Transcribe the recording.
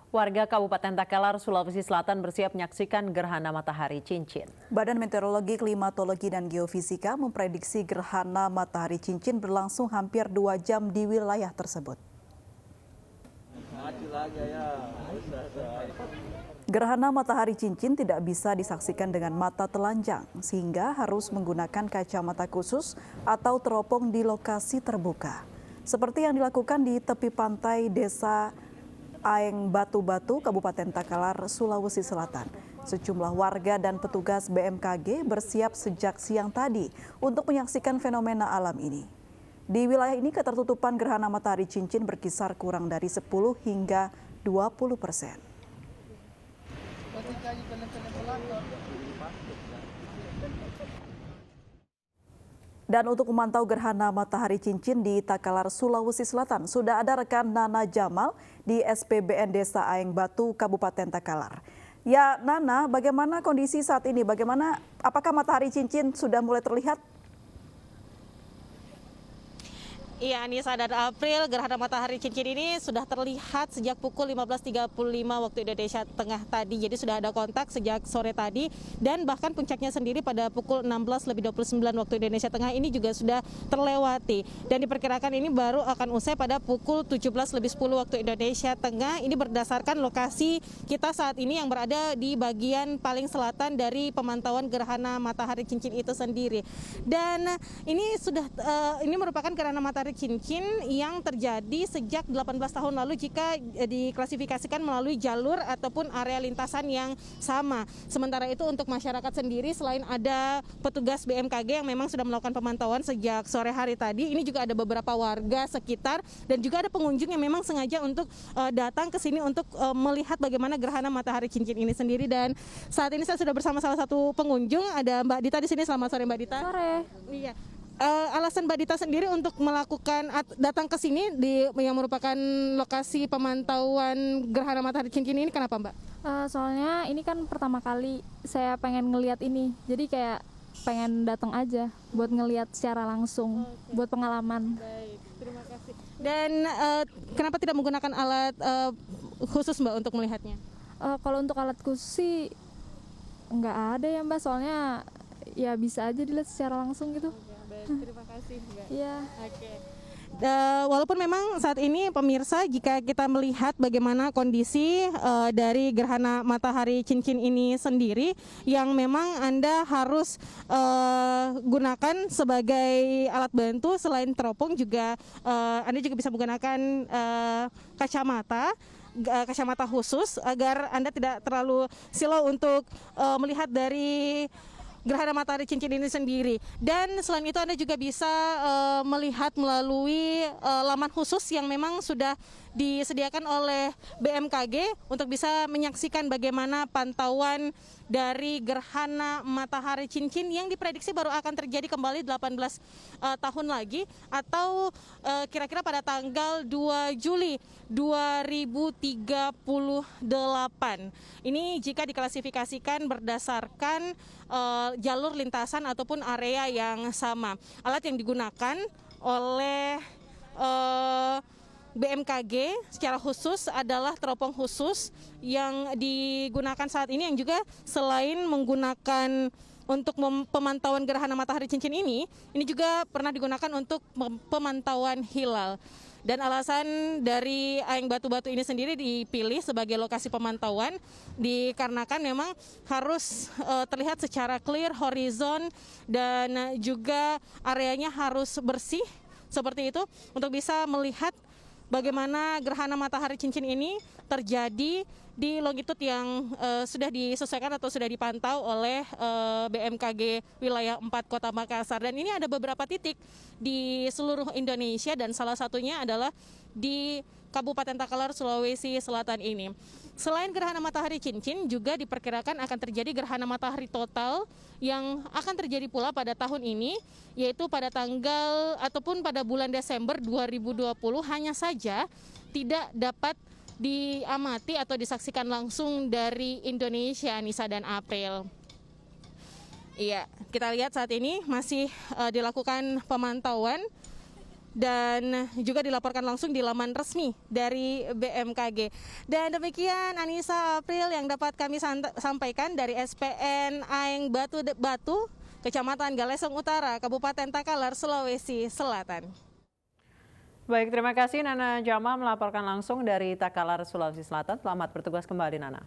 Warga Kabupaten Takalar, Sulawesi Selatan bersiap menyaksikan gerhana matahari cincin. Badan Meteorologi, Klimatologi, dan Geofisika memprediksi gerhana matahari cincin berlangsung hampir 2 jam di wilayah tersebut. Gerhana matahari cincin tidak bisa disaksikan dengan mata telanjang, sehingga harus menggunakan kacamata khusus atau teropong di lokasi terbuka. Seperti yang dilakukan di tepi pantai Desa Aeng Batu-Batu, Kabupaten Takalar, Sulawesi Selatan. Sejumlah warga dan petugas BMKG bersiap sejak siang tadi untuk menyaksikan fenomena alam ini. Di wilayah ini ketertutupan gerhana matahari cincin berkisar kurang dari 10 hingga 20%. Dan untuk memantau gerhana matahari cincin di Takalar, Sulawesi Selatan, sudah ada rekan Nana Jamal di SPBN Desa Aeng Batu, Kabupaten Takalar. Ya, Nana, bagaimana kondisi saat ini? Apakah matahari cincin sudah mulai terlihat? Iya, Anissa dan April, gerhana matahari cincin ini sudah terlihat sejak pukul 15.35 waktu Indonesia Tengah tadi. Jadi sudah ada kontak sejak sore tadi dan bahkan puncaknya sendiri pada pukul 16.29 waktu Indonesia Tengah ini juga sudah terlewati. Dan diperkirakan ini baru akan usai pada pukul 17.10 waktu Indonesia Tengah. Ini berdasarkan lokasi kita saat ini yang berada di bagian paling selatan dari pemantauan gerhana matahari cincin itu sendiri. Dan ini ini merupakan gerhana matahari cincin yang terjadi sejak 18 tahun lalu jika diklasifikasikan melalui jalur ataupun area lintasan yang sama. Sementara itu untuk masyarakat sendiri, selain ada petugas BMKG yang memang sudah melakukan pemantauan sejak sore hari tadi, ini juga ada beberapa warga sekitar dan juga ada pengunjung yang memang sengaja untuk datang ke sini untuk melihat bagaimana gerhana matahari cincin ini sendiri. Dan saat ini saya sudah bersama salah satu pengunjung, ada Mbak Dita di sini. Selamat sore Mbak Dita. Sore. Iya. Alasan Mbak Dita sendiri untuk melakukan datang ke sini yang merupakan lokasi pemantauan gerhana matahari cincin ini kenapa Mbak? Soalnya ini kan pertama kali saya pengen ngelihat ini, jadi kayak pengen datang aja buat ngelihat secara langsung, buat pengalaman. Baik, terima kasih. Dan kenapa tidak menggunakan alat khusus Mbak untuk melihatnya? Kalau untuk alat khusus sih nggak ada ya Mbak, soalnya ya bisa aja dilihat secara langsung gitu. Terima kasih Mbak. Iya. Oke. Walaupun memang saat ini pemirsa, jika kita melihat bagaimana kondisi dari gerhana matahari cincin ini sendiri yang memang Anda harus gunakan sebagai alat bantu, selain teropong juga Anda juga bisa menggunakan kacamata khusus agar Anda tidak terlalu silau untuk melihat dari gerhana matahari cincin ini sendiri. Dan selain itu Anda juga bisa melihat melalui laman khusus yang memang sudah disediakan oleh BMKG untuk bisa menyaksikan bagaimana pantauan dari gerhana matahari cincin yang diprediksi baru akan terjadi kembali 18 tahun lagi atau kira-kira pada tanggal 2 Juli 2038. Ini jika diklasifikasikan berdasarkan jalur lintasan ataupun area yang sama. Alat yang digunakan oleh BMKG secara khusus adalah teropong khusus yang digunakan saat ini, yang juga selain menggunakan untuk pemantauan gerhana matahari cincin ini juga pernah digunakan untuk pemantauan hilal. Dan alasan dari Aeng Batu-Batu ini sendiri dipilih sebagai lokasi pemantauan dikarenakan memang harus terlihat secara clear horizon dan juga areanya harus bersih seperti itu untuk bisa melihat bagaimana gerhana matahari cincin ini terjadi di longitude yang sudah disesuaikan atau sudah dipantau oleh BMKG wilayah 4 Kota Makassar. Dan ini ada beberapa titik di seluruh Indonesia dan salah satunya adalah di Kabupaten Takalar, Sulawesi Selatan ini. Selain gerhana matahari cincin, juga diperkirakan akan terjadi gerhana matahari total yang akan terjadi pula pada tahun ini, yaitu pada tanggal ataupun pada bulan Desember 2020. Hanya saja tidak dapat diamati atau disaksikan langsung dari Indonesia, Anissa dan April. Iya, kita lihat saat ini masih dilakukan pemantauan dan juga dilaporkan langsung di laman resmi dari BMKG. Dan demikian Anissa, April yang dapat kami sampaikan dari SPN Aeng Batu Kecamatan Galesong Utara, Kabupaten Takalar, Sulawesi Selatan. Baik, terima kasih Nana Jamal melaporkan langsung dari Takalar, Sulawesi Selatan. Selamat bertugas kembali, Nana.